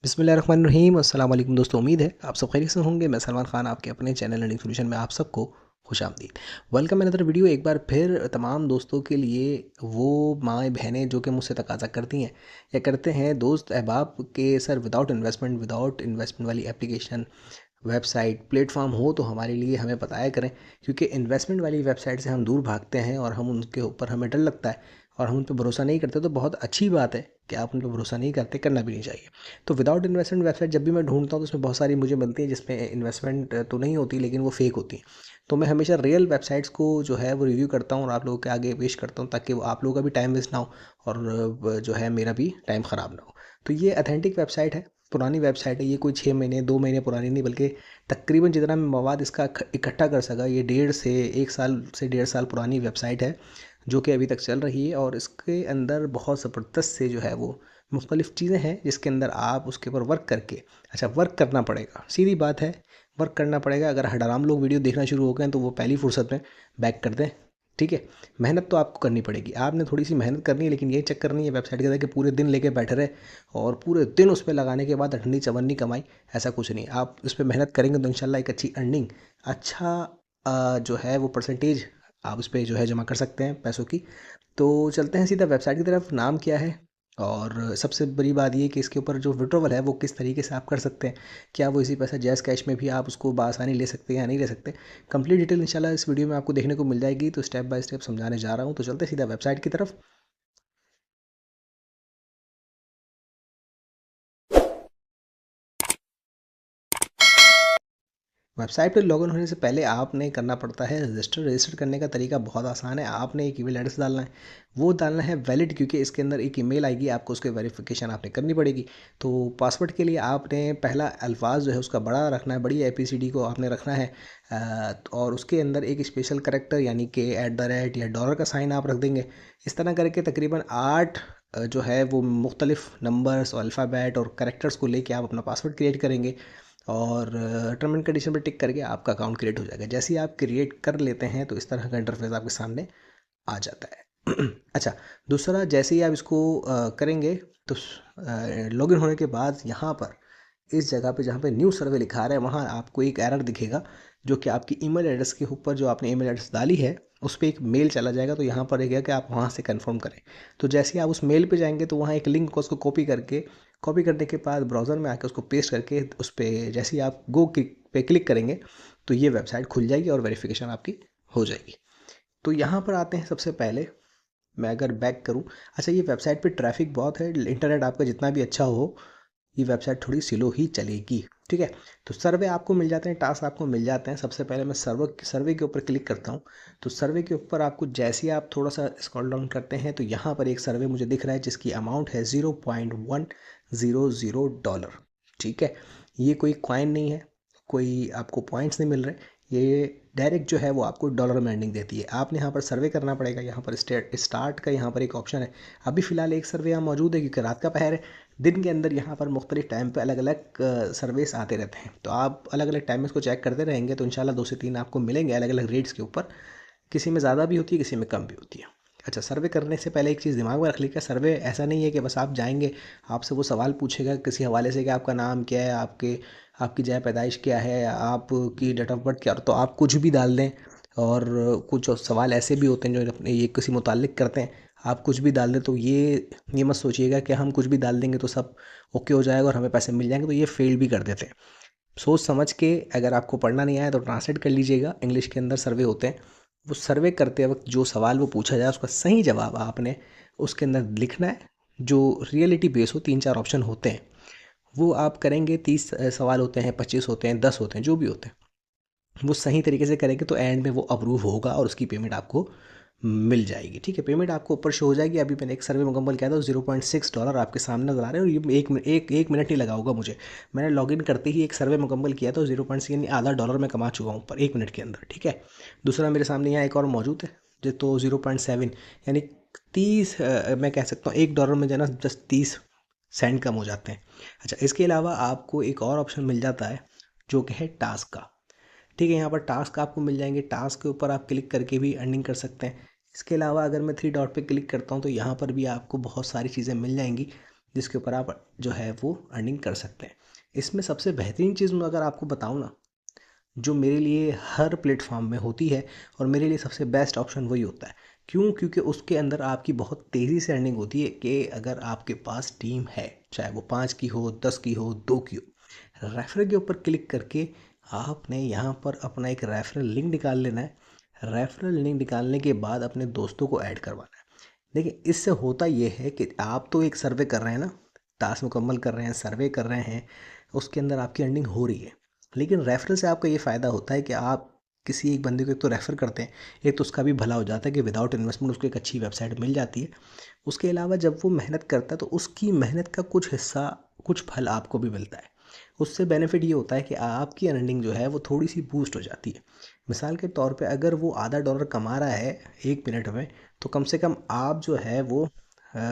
बिस्मिल्लाहिर्रहमानिर्रहीम। अस्सलाम वालेकुम दोस्तों, उम्मीद है आप सब खैरियत से होंगे। मैं सलमान खान आपके अपने चैनल लर्निंग सॉल्यूशन में आप सबको खुशामदीद। Welcome another video. एक बार फिर तमाम दोस्तों के लिए, वो माएँ बहनें जो कि मुझसे तकाज़ा करती हैं या करते हैं, दोस्त अहबाब के सर विदाउट इन्वेस्टमेंट वाली एप्लीकेशन, वेबसाइट, प्लेटफॉर्म हो तो हमारे लिए हमें बताया करें, क्योंकि इन्वेस्टमेंट वाली वेबसाइट से हम दूर भागते हैं और हम उनके ऊपर हमें डर लगता है और हम उन पर भरोसा नहीं करते। तो बहुत अच्छी बात है कि आप उन पर भरोसा नहीं करते, करना भी नहीं चाहिए। तो विदाउट इन्वेस्टमेंट वेबसाइट जब भी मैं ढूंढता हूँ तो उसमें बहुत सारी मुझे मिलती है जिसमें इन्वेस्टमेंट तो नहीं होती, लेकिन वो फेक होती हैं। तो मैं हमेशा रियल वेबसाइट्स को जो है वो रिव्यू करता हूँ और आप लोगों के आगे पेश करता हूँ, ताकि वो आप लोगों का भी टाइम वेस्ट ना हो और जो है मेरा भी टाइम ख़राब ना हो। तो ये अथेंटिक वेबसाइट है, पुरानी वेबसाइट है। ये कोई 6 महीने 2 महीने पुरानी नहीं, बल्कि तकरीबन जितना मैं मवाद इसका इकट्ठा कर सका, ये 1.5 से 1 साल से 1.5 साल पुरानी वेबसाइट है जो कि अभी तक चल रही है। और इसके अंदर बहुत ज़बरदस्त से जो है वो मुख्तलिफ़ चीज़ें हैं जिसके अंदर आप उसके ऊपर वर्क करके, अच्छा वर्क करना पड़ेगा, सीधी बात है, वर्क करना पड़ेगा। अगर हराम लोग वीडियो देखना शुरू हो गए तो वो पहली फुर्सत में बैक कर दें, ठीक है। मेहनत तो आपको करनी पड़ेगी, आपने थोड़ी सी मेहनत करनी है, लेकिन ये चक्कर नहीं है वेबसाइट के अंदर कि पूरे दिन लेके बैठे रहे और पूरे दिन उस पर लगाने के बाद अठन्नी चवन्नी कमाई। ऐसा कुछ नहीं, आप उस पर मेहनत करेंगे तो इंशाल्लाह एक अच्छी अर्निंग, अच्छा जो है वो परसेंटेज आप उस पर जो है जमा कर सकते हैं पैसों की। तो चलते हैं सीधा वेबसाइट की तरफ। नाम क्या है, और सबसे बड़ी बात ये कि इसके ऊपर जो विड्रॉवल है वो किस तरीके से आप कर सकते हैं, क्या वो इसी पैसा जैज़ कैश में भी आप उसको बआसानी ले सकते हैं या नहीं ले सकते। कंप्लीट डिटेल इंशाल्लाह इस वीडियो में आपको देखने को मिल जाएगी। तो स्टेप बाय स्टेप समझाने जा रहा हूँ, तो चलते हैं सीधा वेबसाइट की तरफ। वेबसाइट पे लॉगिन होने से पहले आपने करना पड़ता है रजिस्टर। रजिस्टर करने का तरीका बहुत आसान है। आपने एक ईमेल एड्रेस डालना है, वो डालना है वैलिड, क्योंकि इसके अंदर एक ईमेल आएगी, आपको उसके वेरिफिकेशन आपने करनी पड़ेगी। तो पासवर्ड के लिए आपने पहला अल्फाज जो है उसका बड़ा रखना है, बड़ी ABCD को आपने रखना है। और उसके अंदर एक स्पेशल करेक्टर यानी कि @ या डॉलर का साइन आप रख देंगे। इस तरह करके तकरीबन 8 जो है वो मुख्तलिफ नंबर्स और अल्फ़ाबेट और करेक्टर्स को लेके आप अपना पासवर्ड क्रिएट करेंगे और टर्म एंड कंडीशन पर टिक करके आपका अकाउंट क्रिएट हो जाएगा। जैसे ही आप क्रिएट कर लेते हैं तो इस तरह का इंटरफेस आपके सामने आ जाता है। अच्छा, दूसरा, जैसे ही आप इसको करेंगे तो लॉगिन होने के बाद यहाँ पर इस जगह पे जहाँ पे न्यू सर्वे लिखा आ रहा है, वहाँ आपको एक एरर दिखेगा जो कि आपकी ईमेल एड्रेस के ऊपर, जो आपने ईमेल एड्रेस डाली है उस पर एक मेल चला जाएगा। तो यहाँ पर रहेगा कि आप वहाँ से कंफर्म करें। तो जैसे ही आप उस मेल पे जाएंगे तो वहाँ एक लिंक को उसको कॉपी करने के बाद ब्राउज़र में आकर उसको पेस्ट करके उस पर जैसे ही आप गो पे क्लिक करेंगे तो ये वेबसाइट खुल जाएगी और वेरिफिकेशन आपकी हो जाएगी। तो यहाँ पर आते हैं सबसे पहले, मैं अगर बैक करूँ, अच्छा ये वेबसाइट पे ट्रैफिक बहुत है, इंटरनेट आपका जितना भी अच्छा हो ये वेबसाइट थोड़ी स्लो ही चलेगी, ठीक है। तो सर्वे आपको मिल जाते हैं, टास्क आपको मिल जाते हैं। सबसे पहले मैं सर्वे के ऊपर क्लिक करता हूँ। तो सर्वे के ऊपर आपको जैसे ही आप थोड़ा सा स्क्रॉल डाउन करते हैं तो यहाँ पर एक सर्वे मुझे दिख रहा है जिसकी अमाउंट है $0.100, ठीक है। ये कोई कॉइन नहीं है, कोई आपको पॉइंट्स नहीं मिल रहे, ये डायरेक्ट जो है वो आपको डॉलर में अर्निंग देती है। आपने यहाँ पर सर्वे करना पड़ेगा। यहाँ पर स्टार्ट का यहाँ पर एक ऑप्शन है। अभी फ़िलहाल एक सर्वे यहाँ मौजूद है क्योंकि रात का पहर है। दिन के अंदर यहाँ पर मुख्तलिफ टाइम पे अलग अलग सर्विस आते रहते हैं, तो आप अलग अलग टाइम में इसको चेक करते रहेंगे तो इंशाल्लाह 2 से 3 आपको मिलेंगे अलग अलग रेट्स के ऊपर। किसी में ज़्यादा भी होती है, किसी में कम भी होती है। अच्छा, सर्वे करने से पहले एक चीज़ दिमाग में रख लीजिएगा, सर्वे ऐसा नहीं है कि बस आप जाएंगे, आपसे वो सवाल पूछेगा किसी हवाले से कि आपका नाम क्या है, आपकी जगह पैदाइश क्या है, आपकी डेट ऑफ बर्थ क्या है, तो आप कुछ भी डाल दें। और कुछ सवाल ऐसे भी होते हैं जो अपने ये किसी मुताल्लिक करते हैं, आप कुछ भी डाल दें। तो ये मत सोचिएगा कि हम कुछ भी डाल देंगे तो सब ओके हो जाएगा और हमें पैसे मिल जाएंगे, तो ये फेल भी कर देते हैं। सोच समझ के, अगर आपको पढ़ना नहीं आया तो ट्रांसलेट कर लीजिएगा। इंग्लिश के अंदर सर्वे होते हैं, वो सर्वे करते वक्त जो सवाल वो पूछा जाए उसका सही जवाब आपने उसके अंदर लिखना है। जो रियलिटी बेस हो, 3 4 ऑप्शन होते हैं, वो आप करेंगे। 30 सवाल होते हैं, 25 होते हैं, 10 होते हैं, जो भी होते हैं, वो सही तरीके से करेंगे तो एंड में वो अप्रूव होगा और उसकी पेमेंट आपको मिल जाएगी, ठीक है। पेमेंट आपको ऊपर शो हो जाएगी। अभी मैंने एक सर्वे मुकम्मल किया था, $0.6 आपके सामने नजर आ रहे हैं। और ये एक मिनट नहीं लगा होगा मुझे, मैंने लॉगिन करते ही एक सर्वे मुकम्मल किया था, 0.6 यानी आधा डॉलर मैं कमा चुका हूँ पर 1 मिनट के अंदर, ठीक है। दूसरा मेरे सामने यहाँ एक और मौजूद है जो तो 0.7 यानी 30, मैं कह सकता हूँ $1 में जो है ना जस्ट 30 सेंट कम हो जाते हैं। अच्छा, इसके अलावा आपको एक और ऑप्शन मिल जाता है जो कि है टास्क का, ठीक है। यहाँ पर टास्क आपको मिल जाएंगे, टास्क के ऊपर आप क्लिक करके भी अर्निंग कर सकते हैं। इसके अलावा अगर मैं 3 डॉट पे क्लिक करता हूँ तो यहाँ पर भी आपको बहुत सारी चीज़ें मिल जाएंगी। जिसके ऊपर आप जो है वो अर्निंग कर सकते हैं। इसमें सबसे बेहतरीन चीज़ मैं अगर आपको बताऊँ ना, जो मेरे लिए हर प्लेटफॉर्म में होती है और मेरे लिए सबसे बेस्ट ऑप्शन वही होता है। क्यों? क्योंकि उसके अंदर आपकी बहुत तेज़ी से अर्निंग होती है कि अगर आपके पास टीम है, चाहे वो 5 की हो, 10 की हो, 2 की हो, रेफरल के ऊपर क्लिक करके आपने यहाँ पर अपना एक रेफरल लिंक निकाल लेना है। रेफरल लिंक निकालने के बाद अपने दोस्तों को ऐड करवाना है। देखिए, इससे होता ये है कि आप तो एक सर्वे कर रहे हैं ना, टास्क मुकम्मल कर रहे हैं, सर्वे कर रहे हैं, उसके अंदर आपकी अर्निंग हो रही है। लेकिन रेफरल से आपका ये फ़ायदा होता है कि आप किसी एक बंदे को एक तो रेफ़र करते हैं, एक तो उसका भी भला हो जाता है कि विदाउट इन्वेस्टमेंट उसको एक अच्छी वेबसाइट मिल जाती है। उसके अलावा जब वो मेहनत करता है तो उसकी मेहनत का कुछ हिस्सा, कुछ फल आपको भी मिलता है। उससे बेनिफिट ये होता है कि आपकी अर्निंग जो है वो थोड़ी सी बूस्ट हो जाती है। मिसाल के तौर पे अगर वो आधा डॉलर कमा रहा है 1 मिनट में, तो कम से कम आप जो है वो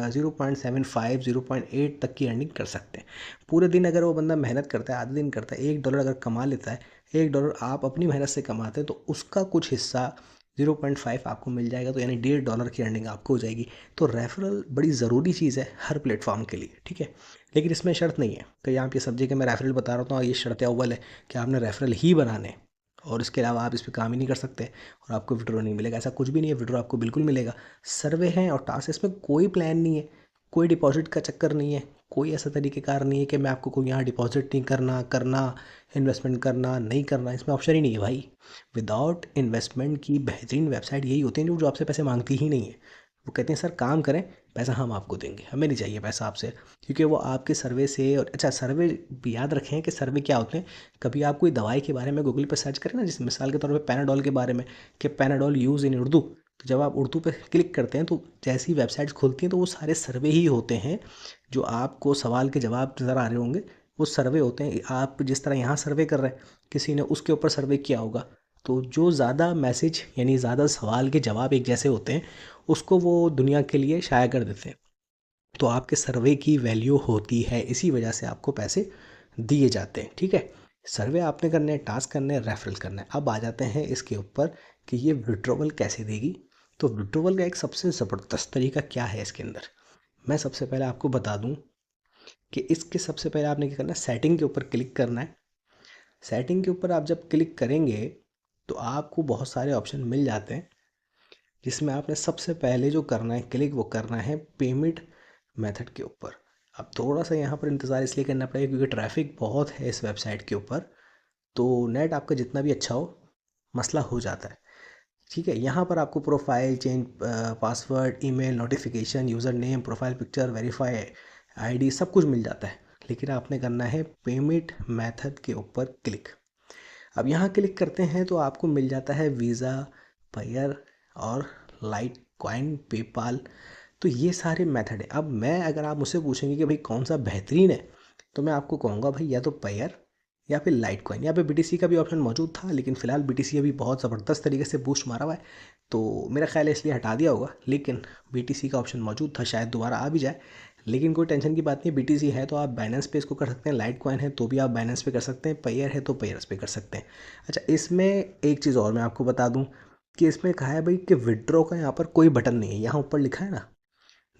0.75 0.8 तक की अर्निंग कर सकते हैं। पूरे दिन अगर वो बंदा मेहनत करता है, आधे दिन करता है, $1 अगर कमा लेता है, $1 आप अपनी मेहनत से कमाते हैं, तो उसका कुछ हिस्सा 0.5 आपको मिल जाएगा, तो यानी $1.5 की अर्निंग आपको हो जाएगी। तो रेफरल बड़ी ज़रूरी चीज़ है हर प्लेटफॉर्म के लिए, ठीक है। लेकिन इसमें शर्त नहीं है कि आप ये समझिए कि मैं रेफरल बता रहा हूँ, ये शर्त अव्वल है कि आपने रेफरल ही बनाने हैं और इसके अलावा आप इस पर काम ही नहीं कर सकते और आपको विड्रॉ नहीं मिलेगा। ऐसा कुछ भी नहीं है, विड्रॉ आपको बिल्कुल मिलेगा। सर्वे हैं और टास्क, इसमें कोई प्लान नहीं है, कोई डिपॉजिट का चक्कर नहीं है, कोई ऐसा तरीक़ेकार नहीं है कि मैं आपको कोई यहाँ डिपॉजिट नहीं करना इन्वेस्टमेंट करना नहीं करना, इसमें ऑप्शन ही नहीं है भाई। विदाउट इन्वेस्टमेंट की बेहतरीन वेबसाइट यही होती है जो आपसे पैसे मांगती ही नहीं है। वो कहते हैं सर काम करें, पैसा हम आपको देंगे, हमें नहीं चाहिए पैसा आपसे, क्योंकि वो आपके सर्वे से। और अच्छा, सर्वे भी याद रखें कि सर्वे क्या होते हैं। कभी आप कोई दवाई के बारे में गूगल पर सर्च करें ना, जैसे मिसाल के तौर पे पैनाडोल के बारे में, कि पैनाडोल यूज़ इन उर्दू, तो जब आप उर्दू पे क्लिक करते हैं तो जैसी वेबसाइट्स खुलती हैं तो वो सारे सर्वे ही होते हैं। जो आपको सवाल के जवाब नज़र आ रहे होंगे वो सर्वे होते हैं। आप जिस तरह यहाँ सर्वे कर रहे हैं, किसी ने उसके ऊपर सर्वे किया होगा, तो जो ज़्यादा मैसेज यानी ज़्यादा सवाल के जवाब एक जैसे होते हैं, उसको वो दुनिया के लिए शाया कर देते हैं। तो आपके सर्वे की वैल्यू होती है, इसी वजह से आपको पैसे दिए जाते हैं, ठीक है। सर्वे आपने करने हैं, टास्क करने हैं, रेफरल करना है। अब आ जाते हैं इसके ऊपर कि ये विड्रॉवल कैसे देगी। तो विड्रॉवल का एक सबसे ज़बरदस्त तरीका क्या है इसके अंदर, मैं सबसे पहले आपको बता दूं कि इसके सबसे पहले आपने क्या करना है, सेटिंग के ऊपर क्लिक करना है। सेटिंग के ऊपर आप जब क्लिक करेंगे तो आपको बहुत सारे ऑप्शन मिल जाते हैं, जिसमें आपने सबसे पहले जो करना है क्लिक, वो करना है पेमेंट मेथड के ऊपर। अब थोड़ा सा यहाँ पर इंतज़ार इसलिए करना पड़ेगा क्योंकि ट्रैफिक बहुत है इस वेबसाइट के ऊपर, तो नेट आपका जितना भी अच्छा हो, मसला हो जाता है, ठीक है। यहाँ पर आपको profile change, password, email, notification, user name, profile picture, verify ID, सब कुछ मिल जाता है। लेकिन आपने करना है पेमेंट मेथड के ऊपर क्लिक। अब यहाँ क्लिक करते हैं तो आपको मिल जाता है वीज़ा, पायर और लाइट कॉइन, पेपाल। तो ये सारे मेथड हैं। अब मैं, अगर आप मुझसे पूछेंगे कि भाई कौन सा बेहतरीन है, तो मैं आपको कहूँगा भाई या तो पायर या फिर लाइट कॉइन। यहाँ पे बीटीसी का भी ऑप्शन मौजूद था, लेकिन फ़िलहाल बीटीसी अभी बहुत ज़बरदस्त तरीके से बूस्ट मारा हुआ है, तो मेरा ख्याल है इसलिए हटा दिया होगा। लेकिन बीटीसी का ऑप्शन मौजूद था, शायद दोबारा आ भी जाए। लेकिन कोई टेंशन की बात नहीं है, बीटीसी है तो आप बाइनेंस पे इसको कर सकते हैं, लाइट कॉइन है तो भी आप बाइनेंस पे कर सकते हैं, पायर है तो पायर्स पे कर सकते हैं। अच्छा, इसमें एक चीज़ और मैं आपको बता दूँ कि इसमें कहा है भाई कि विड्रॉ का यहाँ पर कोई बटन नहीं है। यहाँ ऊपर लिखा है ना,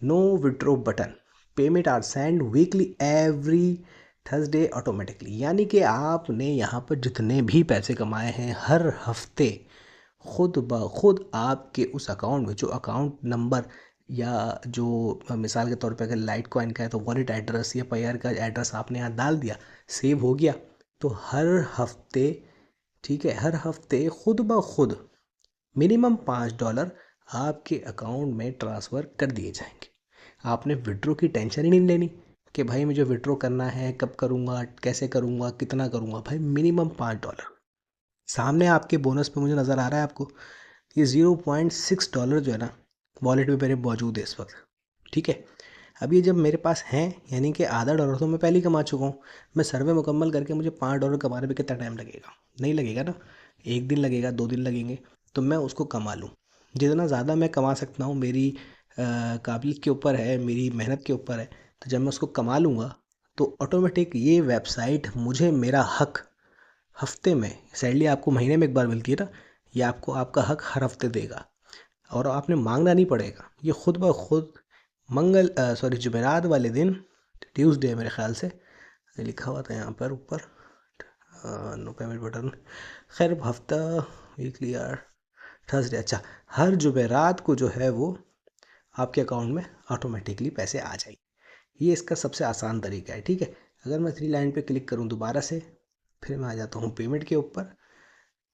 no withdraw button, payment are send weekly every Thursday automatically. यानी कि आपने यहाँ पर जितने भी पैसे कमाए हैं हर हफ्ते खुद ब खुद आपके उस अकाउंट में, जो अकाउंट नंबर या जो मिसाल के तौर पे अगर लाइट कॉइन का है तो वॉलेट एड्रेस या पायर का एड्रेस आपने यहाँ डाल दिया, सेव हो गया, तो हर हफ्ते, ठीक है, हर हफ्ते खुद ब खुद मिनिमम $5 आपके अकाउंट में ट्रांसफ़र कर दिए जाएंगे। आपने विड्रॉ की टेंशन ही नहीं लेनी कि भाई मुझे विड्रॉ करना है, कब करूँगा, कैसे करूँगा, कितना करूँगा। भाई मिनिमम $5। सामने आपके बोनस पे मुझे नज़र आ रहा है आपको, ये $0.6 जो है ना, वॉलेट में मेरे मौजूद है इस वक्त, ठीक है। अब ये जब मेरे पास हैं, यानी कि आधा डॉलर तो मैं पहले ही कमा चुका हूँ। मैं सर्वे मुकम्मल करके मुझे $5 कमाने में कितना टाइम लगेगा? नहीं लगेगा ना, 1 दिन लगेगा, 2 दिन लगेंगे, तो मैं उसको कमा लूँ। जितना ज़्यादा मैं कमा सकता हूँ, मेरी काबिलियत के ऊपर है, मेरी मेहनत के ऊपर है। तो जब मैं उसको कमा लूँगा तो ऑटोमेटिक ये वेबसाइट मुझे मेरा हक हफ्ते में, सैलरी आपको महीने में एक बार मिलती है ना, ये आपको आपका हक हर हफ्ते देगा और आपने मांगना नहीं पड़ेगा। ये खुद ब खुद जुमेरात वाले दिन, ट्यूसडे है मेरे ख्याल से, लिखा हुआ था यहाँ पर ऊपर, नो पेमेंट बटन। खैर हफ्ता, वीकली, यार थर्सडे। अच्छा, हर जुमेरात को जो है वो आपके अकाउंट में ऑटोमेटिकली पैसे आ जाएंगे। ये इसका सबसे आसान तरीका है, ठीक है। अगर मैं थ्री लाइन पे क्लिक करूँ दोबारा से, फिर मैं आ जाता हूँ पेमेंट के ऊपर।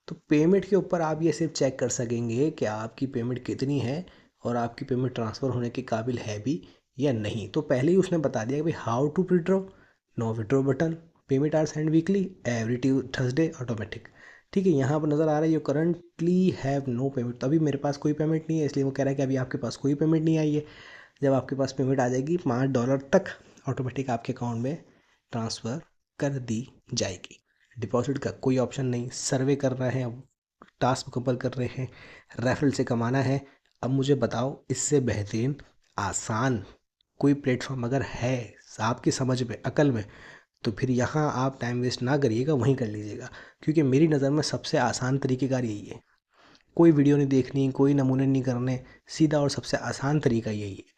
तो पेमेंट के ऊपर आप ये सिर्फ चेक कर सकेंगे कि आपकी पेमेंट कितनी है और आपकी पेमेंट ट्रांसफ़र होने के काबिल है भी या नहीं। तो पहले ही उसने बता दिया कि भाई how to withdraw, no withdraw button, payment are send weekly, every Thursday automatic. ठीक है, यहाँ पर नज़र आ रहा है you currently have no payment. तो अभी मेरे पास कोई पेमेंट नहीं है, इसलिए वो कह रहा है कि अभी आपके पास कोई पेमेंट नहीं आई है। जब आपके पास पेमेंट आ जाएगी $5 तक ऑटोमेटिक आपके अकाउंट में ट्रांसफ़र कर दी जाएगी। डिपॉजिट का कोई ऑप्शन नहीं, सर्वे कर रहे हैं, टास्क मुकम्मल कर रहे हैं, रेफरल से कमाना है। अब मुझे बताओ इससे बेहतरीन आसान कोई प्लेटफॉर्म अगर है आपकी समझ में, अकल में, तो फिर यहाँ आप टाइम वेस्ट ना करिएगा, वहीं कर लीजिएगा। क्योंकि मेरी नज़र में सबसे आसान तरीक़ेकार यही है। कोई वीडियो नहीं देखनी, कोई नमूने नहीं करने, सीधा और सबसे आसान तरीका यही है।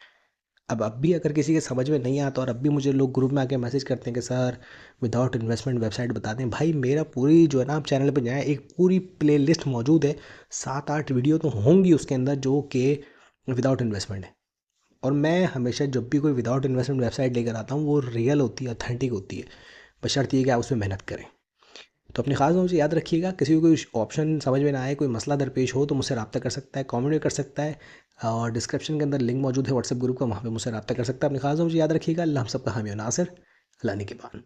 अब भी अगर किसी के समझ में नहीं आता और अब भी मुझे लोग ग्रुप में आके मैसेज करते हैं कि सर विदाउट इन्वेस्टमेंट वेबसाइट बता दें, भाई मेरा पूरी जो है ना, आप चैनल पे जाएँ, एक पूरी प्लेलिस्ट मौजूद है, 7-8 वीडियो तो होंगी उसके अंदर जो कि विदाउट इन्वेस्टमेंट है। और मैं हमेशा जब भी कोई विदाउट इन्वेस्टमेंट वेबसाइट लेकर आता हूँ वो रियल होती है, ऑथेंटिक होती है, बशर्ते ये कि आप उसमें मेहनत करें। तो अपनी खास बातों से याद रखिएगा, किसी को कोई ऑप्शन समझ में ना आए, कोई मसला दरपेश हो तो मुझसे रब्ता कर सकता है, कमेंट भी कर सकता है, और डिस्क्रिप्शन के अंदर लिंक मौजूद है व्हाट्सएप ग्रुप का, वहाँ पे मुझसे रब्ता कर सकता है। अपनी खास बातों से याद रखिएगा। अल्लाह हम सबका हामी और नासिर, अल्लाह ने के बाद।